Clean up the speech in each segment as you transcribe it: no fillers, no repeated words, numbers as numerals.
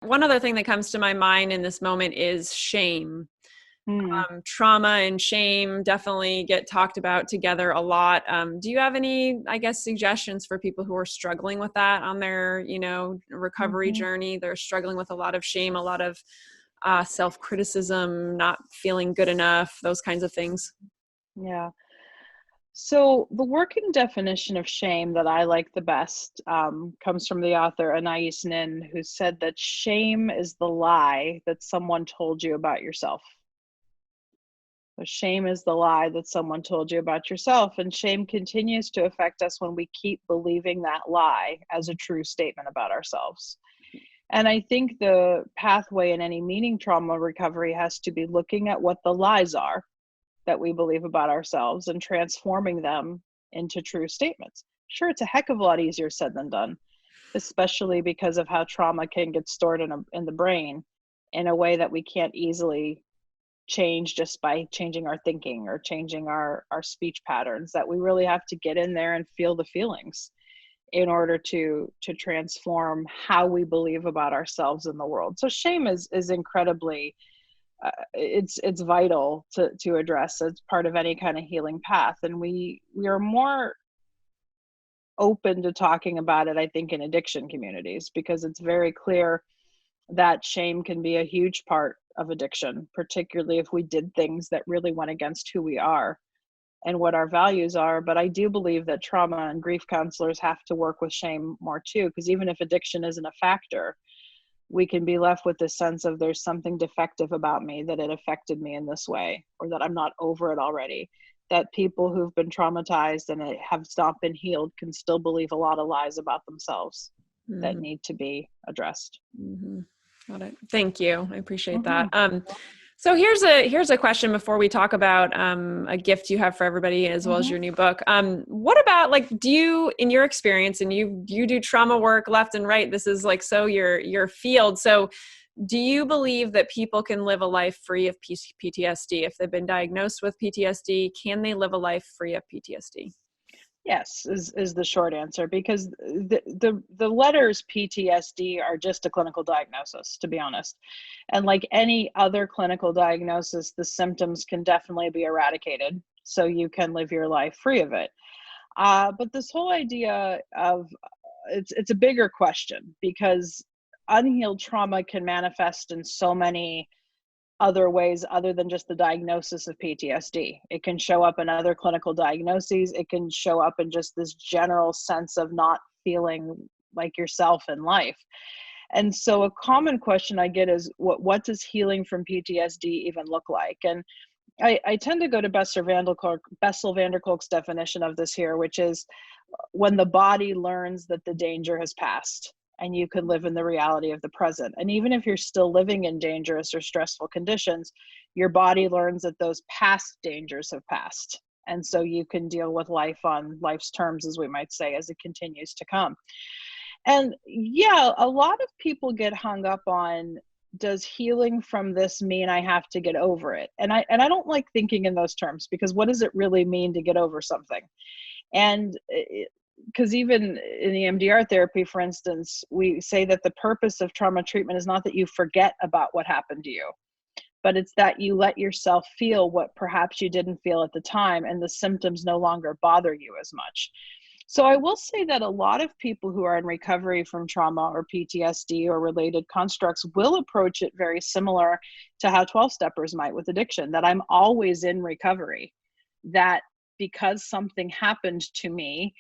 One other thing that comes to my mind in this moment is shame. Hmm. Trauma and shame definitely get talked about together a lot. Do you have any, I guess, suggestions for people who are struggling with that on their, recovery Hmm. journey? They're struggling with a lot of shame, a lot of self-criticism, not feeling good enough, those kinds of things. Yeah. So the working definition of shame that I like the best comes from the author Anais Nin, who said that shame is the lie that someone told you about yourself. So shame is the lie that someone told you about yourself, and shame continues to affect us when we keep believing that lie as a true statement about ourselves. And I think the pathway in any meaning trauma recovery has to be looking at what the lies are that we believe about ourselves and transforming them into true statements. Sure, it's a heck of a lot easier said than done, especially because of how trauma can get stored in the brain in a way that we can't easily change just by changing our thinking or changing our speech patterns, that we really have to get in there and feel the feelings in order to transform how we believe about ourselves in the world. So shame is incredibly it's vital to address as part of any kind of healing path, and we are more open to talking about it, I think, in addiction communities, because it's very clear that shame can be a huge part of addiction, particularly if we did things that really went against who we are and what our values are. But I do believe that trauma and grief counselors have to work with shame more too, because even if addiction isn't a factor, we can be left with this sense of there's something defective about me, that it affected me in this way, or that I'm not over it already. That people who've been traumatized and have not been healed can still believe a lot of lies about themselves that Mm-hmm. need to be addressed. Mm-hmm. Got it. Thank you. I appreciate that. Mm-hmm. So here's a question before we talk about a gift you have for everybody as well as Mm-hmm. your new book. What about, like, do you, in your experience, and you do trauma work left and right, this is like so your field. So do you believe that people can live a life free of PTSD if they've been diagnosed with PTSD? Can they live a life free of PTSD? Yes, is the short answer, because the letters PTSD are just a clinical diagnosis, to be honest. And like any other clinical diagnosis, the symptoms can definitely be eradicated, so you can live your life free of it. But this whole idea of it's a bigger question, because unhealed trauma can manifest in so many other ways other than just the diagnosis of PTSD. It can show up in other clinical diagnoses. It can show up in just this general sense of not feeling like yourself in life. And so a common question I get is, what does healing from PTSD even look like? And I tend to go to Bessel van der Kolk's definition of this here, which is when the body learns that the danger has passed and you can live in the reality of the present. And even if you're still living in dangerous or stressful conditions, your body learns that those past dangers have passed. And so you can deal with life on life's terms, as we might say, as it continues to come. And yeah, a lot of people get hung up on, does healing from this mean I have to get over it? And I don't like thinking in those terms, because what does it really mean to get over something? And because even in the MDR therapy, for instance, we say that the purpose of trauma treatment is not that you forget about what happened to you, but it's that you let yourself feel what perhaps you didn't feel at the time, and the symptoms no longer bother you as much. So I will say that a lot of people who are in recovery from trauma or PTSD or related constructs will approach it very similar to how 12-steppers might with addiction, that I'm always in recovery, that because something happened to me,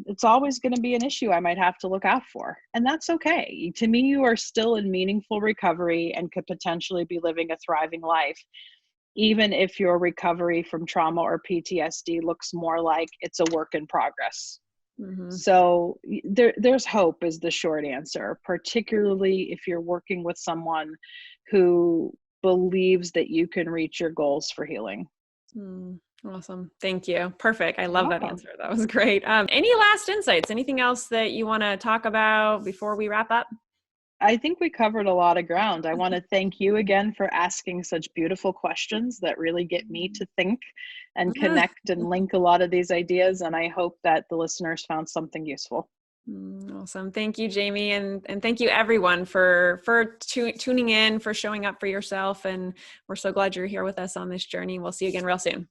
it's always going to be an issue I might have to look out for. And that's okay. To me, you are still in meaningful recovery and could potentially be living a thriving life, even if your recovery from trauma or PTSD looks more like it's a work in progress. Mm-hmm. So there's hope is the short answer, particularly if you're working with someone who believes that you can reach your goals for healing. Awesome. Thank you. Perfect. I You're love that welcome. answer. That was great. Any last insights? Anything else that you want to talk about before we wrap up? I think we covered a lot of ground. I want to thank you again for asking such beautiful questions that really get me to think and connect and link a lot of these ideas. And I hope that the listeners found something useful. Awesome. Thank you, Jamie. And thank you everyone for tuning in, for showing up for yourself. And we're so glad you're here with us on this journey. We'll see you again real soon.